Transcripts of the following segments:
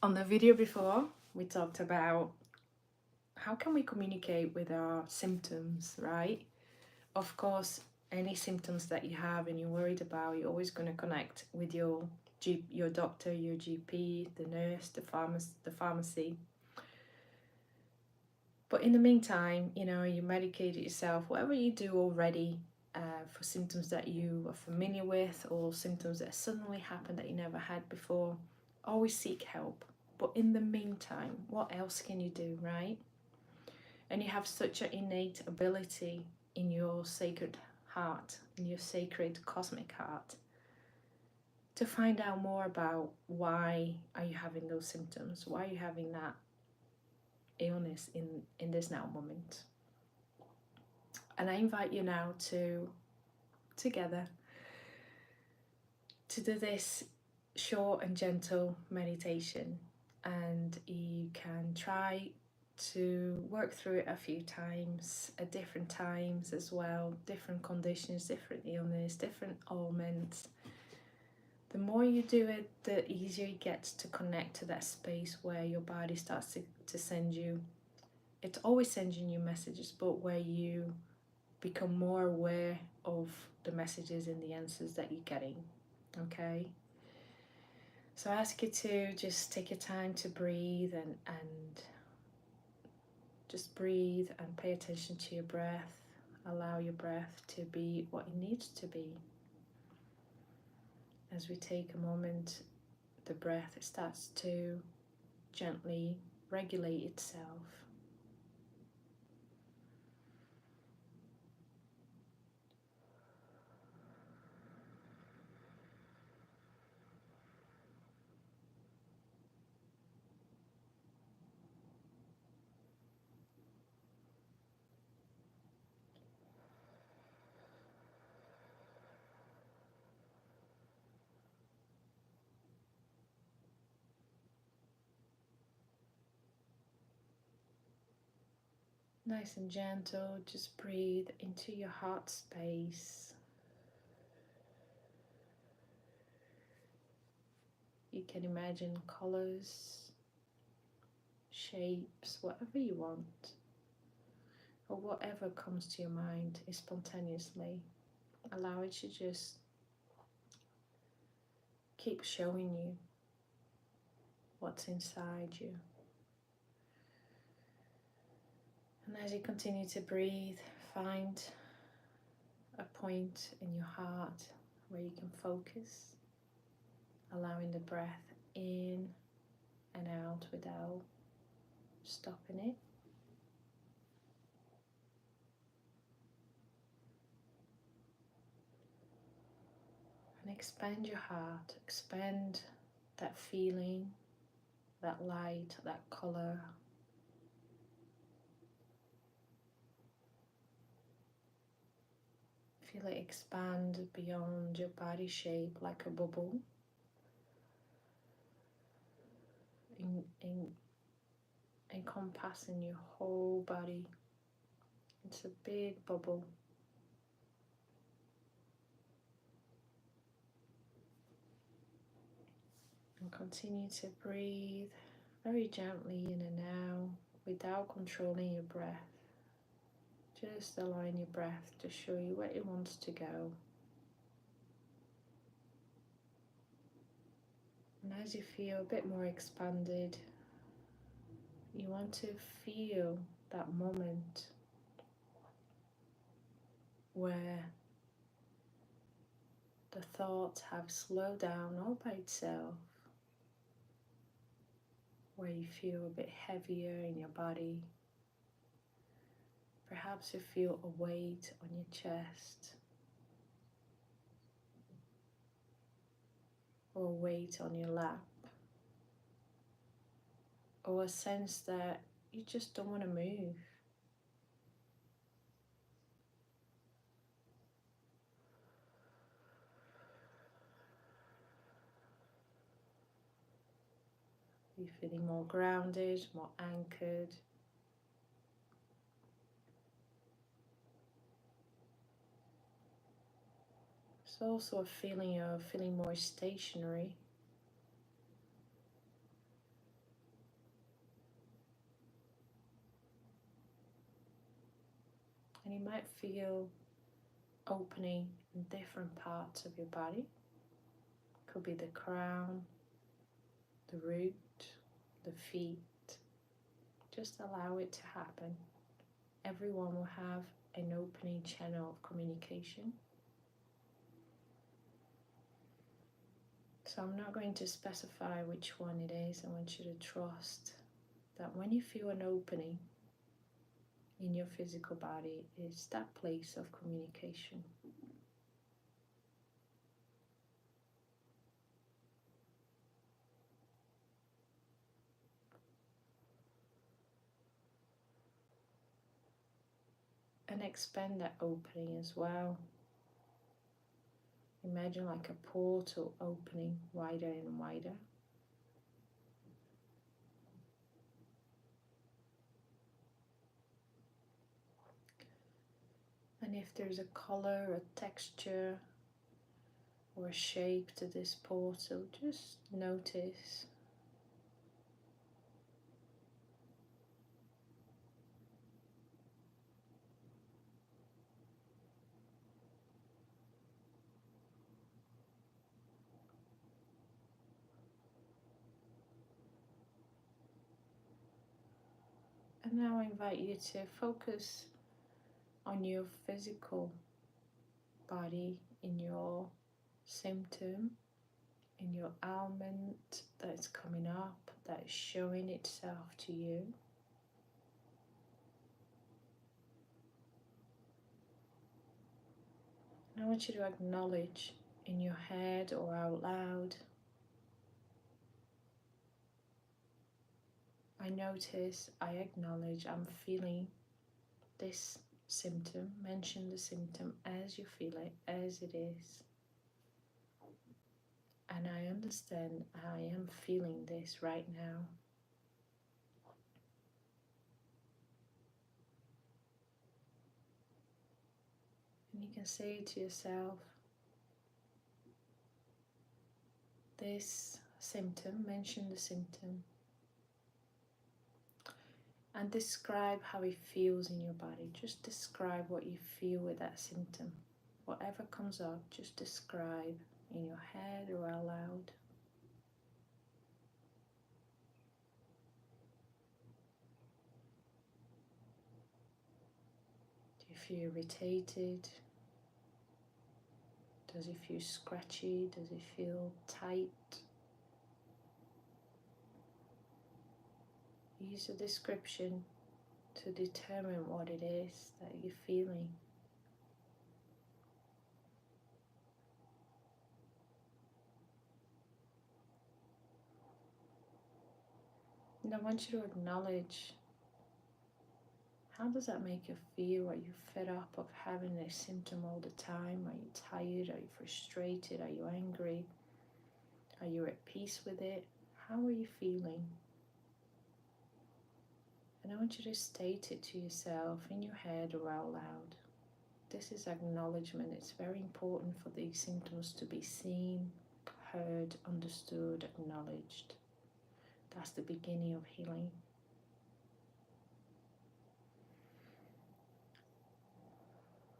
On the video before, we talked about how can we communicate with our symptoms, right? Of course, any symptoms that you have and you're worried about, you're always going to connect with your doctor, your GP, the nurse, the pharmacy. But in the meantime, you medicate yourself, whatever you do already for symptoms that you are familiar with or symptoms that suddenly happen that you never had before, always seek help. But in the meantime, what else can you do, right? And you have such an innate ability in your sacred heart, in your sacred cosmic heart, to find out more about why are you having those symptoms, why are you having that illness in this now moment. And I invite you now together to do this short and gentle meditation, and you can try to work through it a few times at different times as well, different conditions, different illness, different ailments. The more you do it, the easier it gets to connect to that space where your body starts to send you, it always sends you new messages, but where you become more aware of the messages and the answers that you're getting. Okay? So I ask you to just take your time to breathe and just breathe and pay attention to your breath. Allow your breath to be what it needs to be. As we take a moment, the breath starts to gently regulate itself. Nice and gentle, just breathe into your heart space. You can imagine colors, shapes, whatever you want, or whatever comes to your mind is spontaneously. Allow it to just keep showing you what's inside you. And as you continue to breathe, find a point in your heart where you can focus, allowing the breath in and out without stopping it. And expand your heart, expand that feeling, that light, that color. Feel it expand beyond your body shape like a bubble, encompassing your whole body. It's a big bubble. And continue to breathe very gently in and out without controlling your breath. Just allowing your breath to show you where it wants to go. And as you feel a bit more expanded, you want to feel that moment where the thoughts have slowed down all by itself, where you feel a bit heavier in your body. Perhaps you feel a weight on your chest, or a weight on your lap, or a sense that you just don't want to move. You're feeling more grounded, more anchored. It's also a feeling of feeling more stationary. And you might feel opening in different parts of your body. Could be the crown, the root, the feet. Just allow it to happen. Everyone will have an opening channel of communication. So I'm not going to specify which one it is. I want you to trust that when you feel an opening in your physical body, it's that place of communication. And expand that opening as well. Imagine like a portal opening wider and wider. And if there's a color, a texture, or a shape to this portal, just notice. And now I invite you to focus on your physical body, in your symptom, in your ailment that's coming up, that is showing itself to you. And I want you to acknowledge in your head or out loud. I notice, I acknowledge, I'm feeling this symptom. Mention the symptom as you feel it, as it is. And I understand I am feeling this right now. And you can say to yourself, this symptom, mention the symptom, and describe how it feels in your body. Just describe what you feel with that symptom. Whatever comes up, just describe in your head or out loud. Do you feel irritated? Does it feel scratchy? Does it feel tight? Use a description to determine what it is that you're feeling. And I want you to acknowledge, how does that make you feel? Are you fed up of having this symptom all the time? Are you tired? Are you frustrated? Are you angry? Are you at peace with it? How are you feeling? And I want you to state it to yourself in your head or out loud. This is acknowledgement. It's very important for these symptoms to be seen, heard, understood, acknowledged. That's the beginning of healing.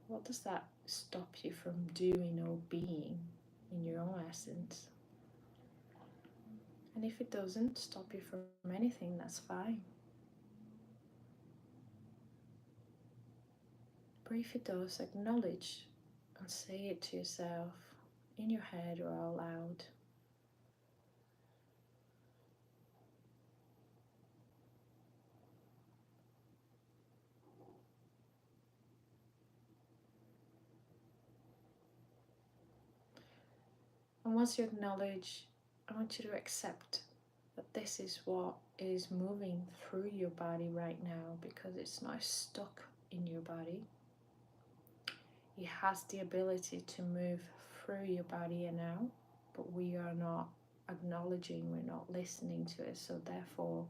What does that stop you from doing or being in your own essence? And if it doesn't stop you from anything, that's fine. But if it does, acknowledge and say it to yourself in your head or out loud. And once you acknowledge, I want you to accept that this is what is moving through your body right now, because it's not stuck in your body. It has the ability to move through your body and now, but we are not acknowledging, we're not listening to it, so therefore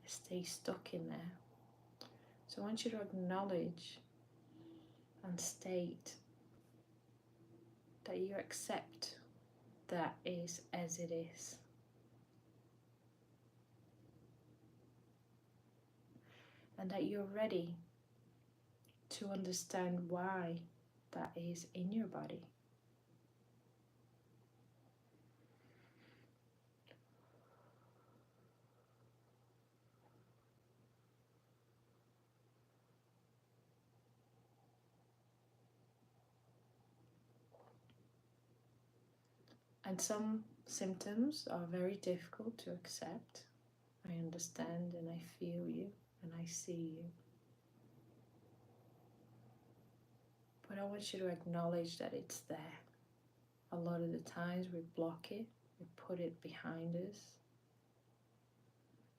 it stays stuck in there. So I want you to acknowledge and state that you accept that is as it is. And that you're ready to understand why that is in your body. And some symptoms are very difficult to accept. I understand and I feel you and I see you. But I want you to acknowledge that it's there. A lot of the times we block it, we put it behind us,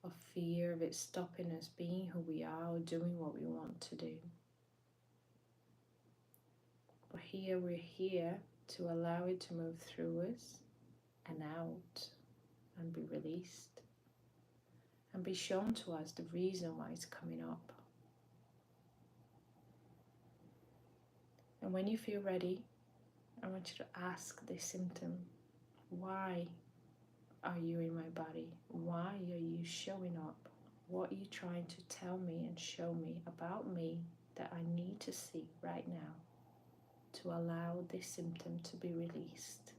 of fear of it stopping us being who we are or doing what we want to do. But here we're here to allow it to move through us and out and be released and be shown to us the reason why it's coming up. And when you feel ready, I want you to ask this symptom, why are you in my body? Why are you showing up? What are you trying to tell me and show me about me that I need to see right now to allow this symptom to be released?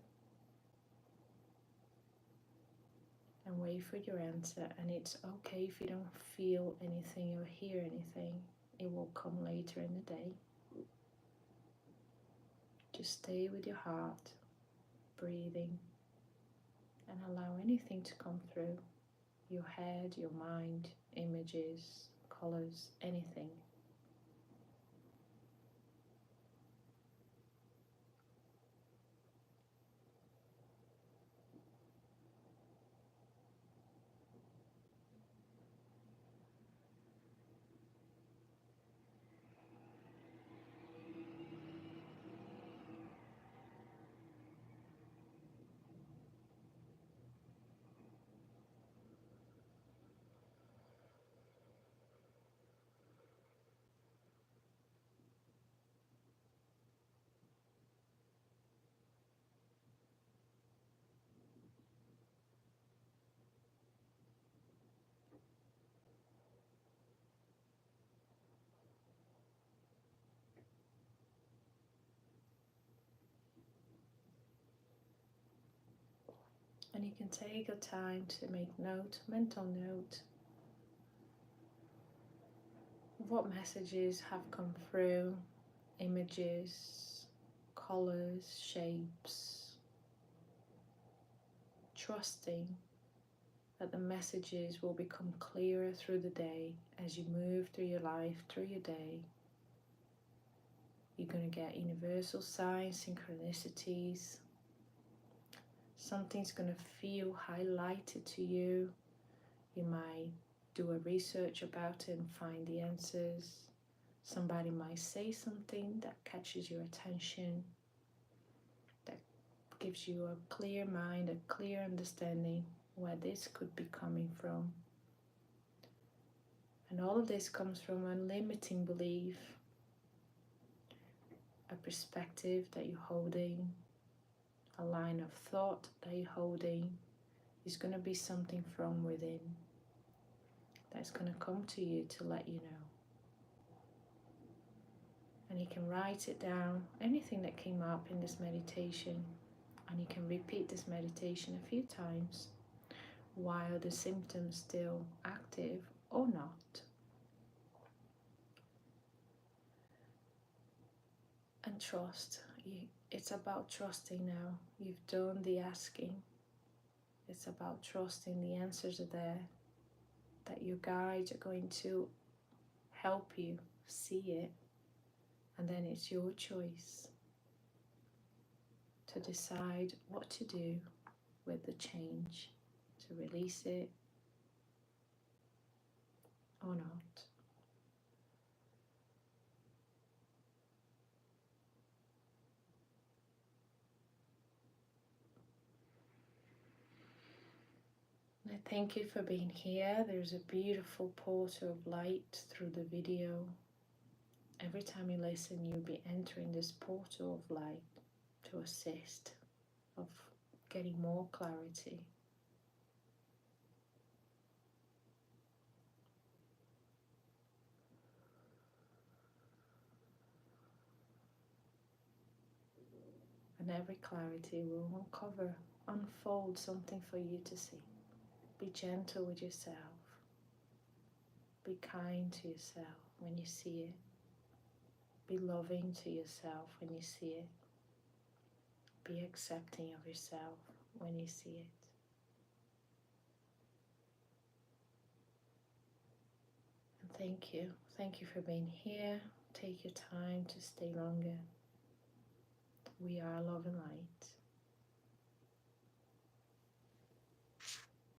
And wait for your answer. And it's okay if you don't feel anything or hear anything. It will come later in the day. Just stay with your heart, breathing, and allow anything to come through. Your head, your mind, images, colors, anything. And you can take your time to make note, mental note, of what messages have come through, images, colors, shapes, trusting that the messages will become clearer through the day as you move through your life, through your day. You're going to get universal signs, synchronicities. Something's going to feel highlighted to you. You might do a research about it and find the answers. Somebody might say something that catches your attention, that gives you a clear mind, a clear understanding where this could be coming from. And all of this comes from a limiting belief, a perspective that you're holding, a line of thought that you're holding. Is going to be something from within that's going to come to you to let you know. And you can write it down, anything that came up in this meditation, and you can repeat this meditation a few times while the symptom's still active or not. And trust. It's about trusting now. You've done the asking. It's about trusting the answers are there, that your guides are going to help you see it, and then it's your choice to decide what to do with the change, to release it or not. I thank you for being here. There's a beautiful portal of light through the video. Every time you listen, you'll be entering this portal of light to assist of getting more clarity. and every clarity will unfold something for you to see. Be gentle with yourself. Be kind to yourself when you see it. Be loving to yourself when you see it. Be accepting of yourself when you see it. And thank you. Thank you for being here. Take your time to stay longer. We are love and light.